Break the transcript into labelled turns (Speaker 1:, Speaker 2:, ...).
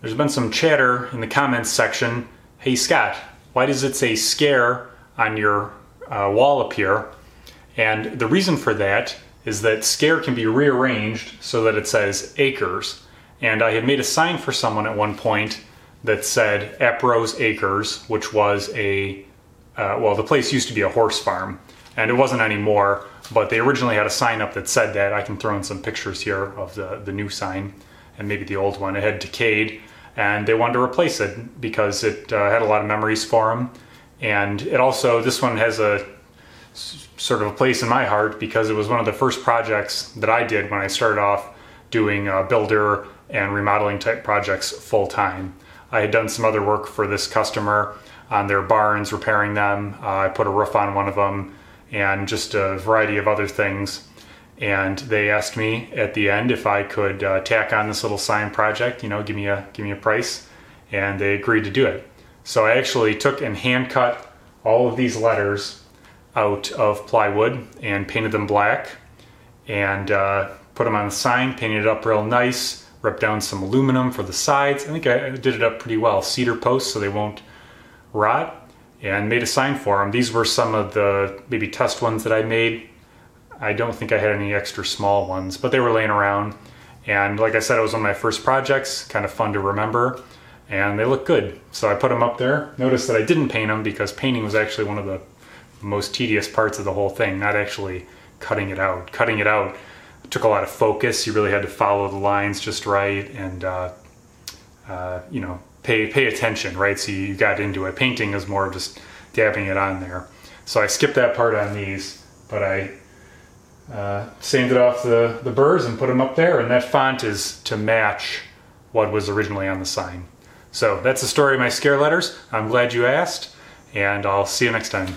Speaker 1: There's been some chatter in the comments section. Hey Scott, why does it say scare on your wall up here? And the reason for that is that scare can be rearranged so that it says acres. And I had made a sign for someone at one point that said Aprose Acres, which was a, well, the place used to be a horse farm, and it wasn't anymore, but they originally had a sign up that said that. I can throw in some pictures here of the new sign and maybe the old one. It had decayed, and they wanted to replace it because it had a lot of memories for them. And it also, this one has a sort of a place in my heart because it was one of the first projects that I did when I started off doing builder and remodeling type projects full time. I had done some other work for this customer on their barns, repairing them. I put a roof on one of them and just a variety of other things. And they asked me at the end if I could tack on this little sign project, you know, give me a price, and they agreed to do it. So I actually took and hand cut all of these letters out of plywood and painted them black, and put them on the sign, painted it up real nice, ripped down some aluminum for the sides. I think I did it up pretty well. Cedar posts so they won't rot, and made a sign for them. These were some of the maybe test ones that I made. I don't think I had any extra small ones, but they were laying around. And like I said, it was one of my first projects, kind of fun to remember, and they look good. So I put them up there. Notice that I didn't paint them because painting was actually one of the most tedious parts of the whole thing, not actually cutting it out. Cutting it out took a lot of focus. You really had to follow the lines just right, and you know, pay attention, right? So you got into it. Painting is more of just dabbing it on there. So I skipped that part on these, but I sanded off the burrs and put them up there, and that font is to match what was originally on the sign. So that's the story of my scare letters. I'm glad you asked, and I'll see you next time.